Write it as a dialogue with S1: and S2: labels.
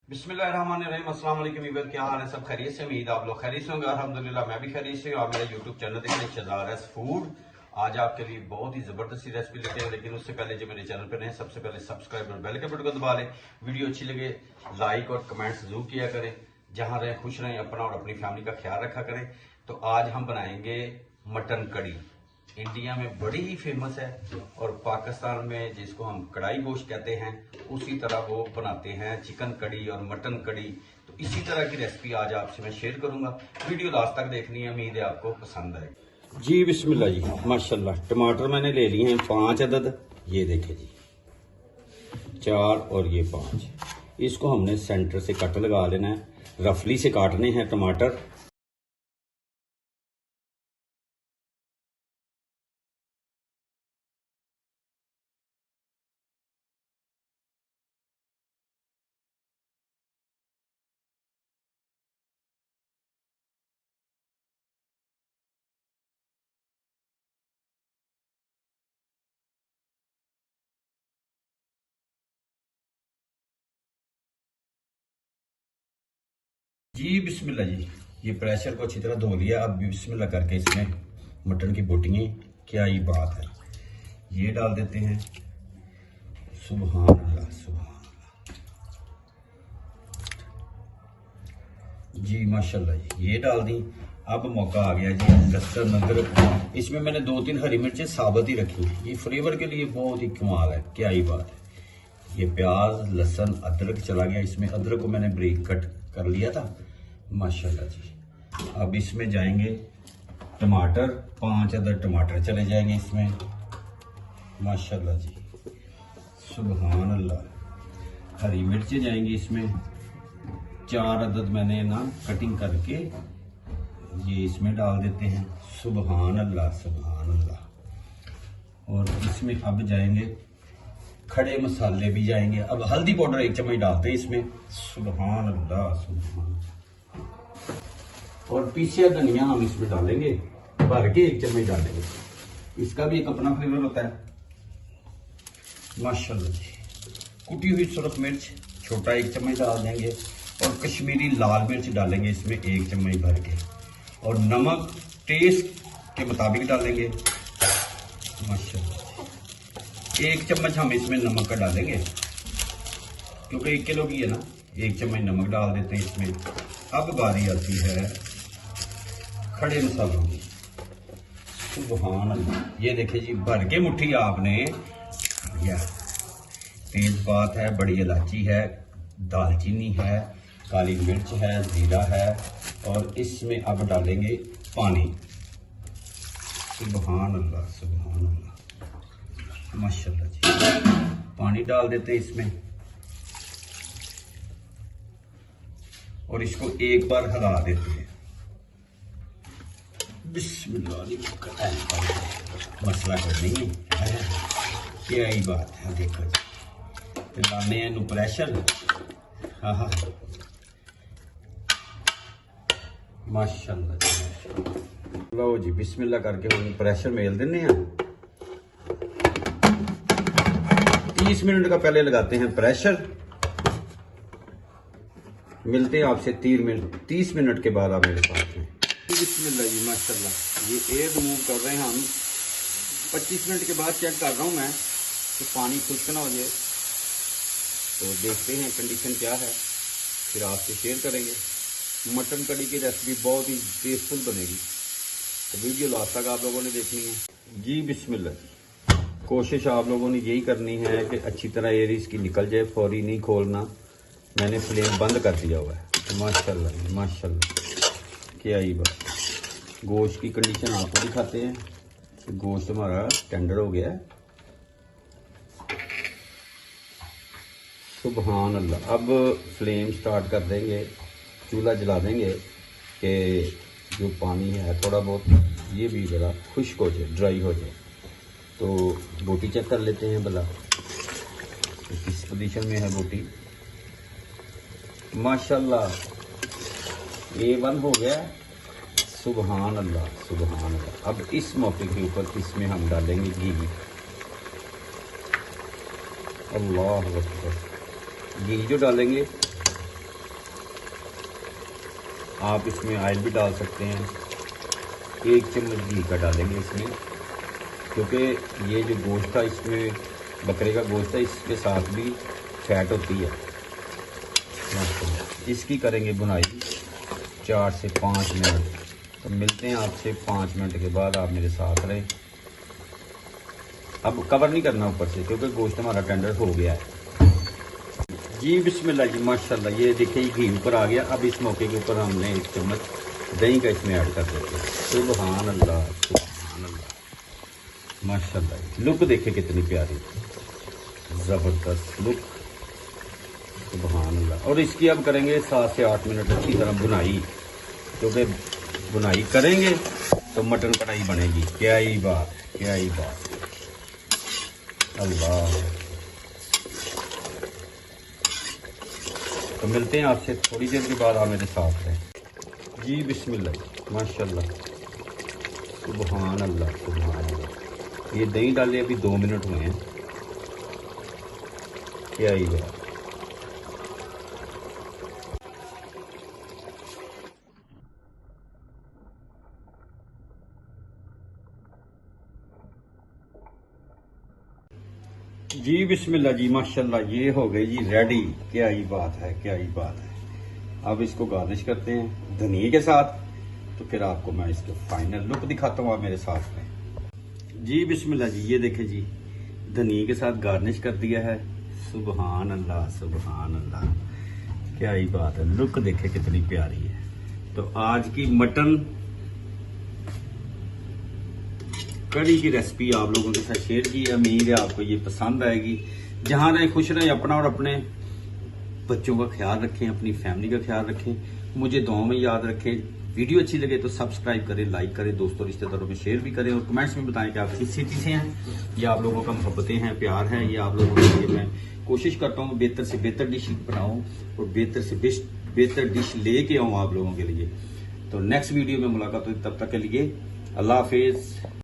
S1: बिस्मिल्लाहिर्रहमानिर्रहीम। अस्सलाम वालेकुम वीवर, क्या हाल है? सब खैरियत से? उम्मीद आप लोग खैरियत से होंगे। अल्हम्दुलिल्लाह मैं भी खैरियत से हूँ। आप मेरा यूट्यूब चैनल देख रहे हैं शहजाद फूड। आज आपके लिए बहुत ही जबरदस्त रेसिपी लेते हैं, लेकिन उससे पहले जो मेरे चैनल पर हैं सबसे पहले सब्सक्राइब और बेल के बटन को दबा लें। वीडियो अच्छी लगे लाइक और कमेंट जरूर किया करें। जहाँ रहें खुश रहें, अपना और अपनी फैमिली का ख्याल रखा करें। तो आज हम बनाएंगे मटन कड़ी। इंडिया में बड़ी ही फेमस है और पाकिस्तान में जिसको हम कढ़ाई गोश्त कहते हैं उसी तरह वो बनाते हैं चिकन कड़ी और मटन कड़ी। तो इसी तरह की रेसिपी आज आपसे मैं शेयर करूंगा। वीडियो लास्ट तक देखनी है, उम्मीद है आपको पसंद आएगी। जी बिस्मिल्लाह जी, माशाल्लाह। टमाटर मैंने ले लिए हैं 5 अदद। ये देखें जी, 4 और ये 5। इसको हमने सेंटर से कट लगा लेना है, रफली से काटने हैं टमाटर। जी बिस्मिल्लाह जी, ये प्रेशर को अच्छी तरह धो लिया। अब बिस्मिल्लाह करके इसमें मटन की बोटियाँ, क्या ही बात है, ये डाल देते हैं। सुभान अल्लाह, सुभान अल्लाह जी, माशाल्लाह जी, ये डाल दी। अब मौका आ गया जी लहसुन अदरक। इसमें मैंने 2-3 हरी मिर्चें साबुत ही रखी हैं, ये फ्लेवर के लिए बहुत ही कमाल है, क्या ही बात है। ये प्याज लहसुन अदरक चला गया इसमें। अदरक को मैंने ब्रेक कट कर लिया था, माशाल्लाह जी। अब इसमें जाएंगे टमाटर, 5 अदद टमाटर चले जाएंगे इसमें, माशाल्लाह जी, सुभान अल्लाह। हरी मिर्चें जाएंगी इसमें 4 अदद मैंने ना कटिंग करके ये इसमें डाल देते हैं, सुभान अल्लाह, सुभान अल्लाह। और इसमें अब जाएंगे खड़े मसाले भी जाएंगे। अब हल्दी पाउडर 1 चम्मच डालते हैं इसमें, सुभान अल्लाह, सुभान। और पीछे धनिया हम इसमें डालेंगे, भर के 1 चम्मच डालेंगे। इसका भी एक अपना फ्लेवर होता है, माशाल्लाह जी। कुटी हुई सुरख मिर्च छोटा 1 चम्मच डाल देंगे। और कश्मीरी लाल मिर्च डालेंगे इसमें 1 चम्मच भर के। और नमक टेस्ट के मुताबिक डालेंगे, माशाल्लाह। 1 चम्मच हम इसमें नमक का डालेंगे, क्योंकि 1 किलो की है ना, 1 चम्मच नमक डाल देते हैं इसमें। अब बारी आती है खड़े मसालों की, सुभान अल्लाह। ये देखिए जी, भर के मुट्ठी आपने लिया। तेजपात है, बड़ी इलायची है, दालचीनी है, काली मिर्च है, जीरा है। और इसमें अब डालेंगे पानी, सुभान अल्लाह, सुभान अल्लाह, माशाल्लाह जी। पानी डाल देते हैं इसमें और इसको एक बार हिला देते हैं। बिस्मिल्लाह, मसला कुछ नहीं है, क्या ही बात है। देखो लाने हैं प्रेशर, हाँ हाँ, माशाल्लाह। लो जी, बिस्मिल्लाह करके प्रेशर मेल देने हैं। 30 मिनट का पहले लगाते हैं प्रेशर। मिलते हैं आपसे 30 मिनट के बाद आप मेरे पास में। बिस्मिल्लाह जी, माशाल्लाह। ये एयर रिमूव कर रहे हैं हम। 25 मिनट के बाद चेक कर रहा हूँ मैं कि पानी खुश्क ना हो जाए। तो देखते हैं कंडीशन क्या है, फिर आपसे शेयर करेंगे। मटन कड़ी की रेसिपी बहुत ही टेस्टफुल बनेगी, तो वीडियो लास्ट तक आप लोगों ने देखनी है। जी बिस्मिल्लाह जी, कोशिश आप लोगों ने यही करनी है कि अच्छी तरह एयर इसकी निकल जाए, फौरी नहीं खोलना। मैंने फ्लेम बंद कर दिया हुआ है, माशाल्लाह माशाल्लाह, क्या ही बात। गोश्त की कंडीशन आपको दिखाते हैं कि गोश्त हमारा टेंडर हो गया है, सुभान अल्लाह। अब फ्लेम स्टार्ट कर देंगे, चूल्हा जला देंगे कि जो पानी है थोड़ा बहुत ये भी ज़रा खुश्क हो जाए, ड्राई हो जाए। तो बोटी चेक कर लेते हैं भला किस पोजीशन में है बोटी। माशाल्लाह, A1 हो गया, सुभान अल्लाह, सुभान अल्लाह। अब इस मौके के ऊपर इसमें हम डालेंगे घी, अल्लाह अकबर। घी जो डालेंगे आप इसमें ऑयल भी डाल सकते हैं। 1 चम्मच घी का डालेंगे इसमें, क्योंकि ये जो गोश्त था इसमें बकरे का गोश्त है, इसके साथ भी फैट होती है। इसकी करेंगे बुनाई 4 से 5 मिनट। तो मिलते हैं आपसे 5 मिनट के बाद, आप मेरे साथ रहें। अब कवर नहीं करना ऊपर से, क्योंकि गोश्त हमारा टेंडर हो गया है जी। बिस्मिल्लाह जी, माशाल्लाह। ये देखिए घी ऊपर आ गया। अब इस मौके के ऊपर हमने 1 चम्मच दही का इसमें ऐड कर देते हैं। सुभान अल्लाह, सुभान अल्लाह, माशाल्लाह। लुक देखिए कितनी प्यारी, ज़बरदस्त लुक, सुभान अल्लाह। और इसकी अब करेंगे 7 से 8 मिनट अच्छी तरह बुनाई, क्योंकि बुनाई करेंगे तो मटन कढ़ाई बनेगी। क्या ही बात, क्या ही बात, अल्लाह। तो मिलते हैं आपसे थोड़ी देर के बाद, आप मेरे साथ हैं जी। बिस्मिल्लाह, माशाल्लाह, सुभान अल्लाह, सुभान अल्लाह। ये दही डाले अभी 2 मिनट हुए हैं। क्या ही बात, जी। बिस्मिल्लाह जी, माशाल्लाह। ये हो गई जी रेडी। क्या ही बात है, क्या ही बात है। अब इसको गार्निश करते हैं धनिया के साथ। तो फिर आपको मैं इसके फाइनल लुक दिखाता हूँ, आप मेरे साथ में जी। बिस्मिल्लाह जी, ये देखे जी, धनिया के साथ गार्निश कर दिया है। सुभान अल्लाह, सुभान अल्लाह, क्या ही बात है। लुक देखे कितनी प्यारी है। तो आज की मटन कड़ी की रेसिपी आप लोगों के साथ शेयर की। उम्मीद है आपको ये पसंद आएगी। जहां रहें खुश रहें, अपना और अपने बच्चों का ख्याल रखें, अपनी फैमिली का ख्याल रखें, मुझे दुआओं में याद रखें। वीडियो अच्छी लगे तो सब्सक्राइब करें, लाइक करें, दोस्तों रिश्तेदारों में शेयर भी करें, और कमेंट्स में बताएं कि आप किस सिटी से हैं। ये आप लोगों का मोहब्बतें हैं, प्यार है। ये आप लोगों के लिए मैं कोशिश करता हूँ बेहतर से बेहतर डिश बनाऊँ और बेहतर से बेहतर डिश लेके आऊँ आप लोगों के लिए। तो नेक्स्ट वीडियो में मुलाकात हुई, तब तक के लिए अल्लाह हाफिज।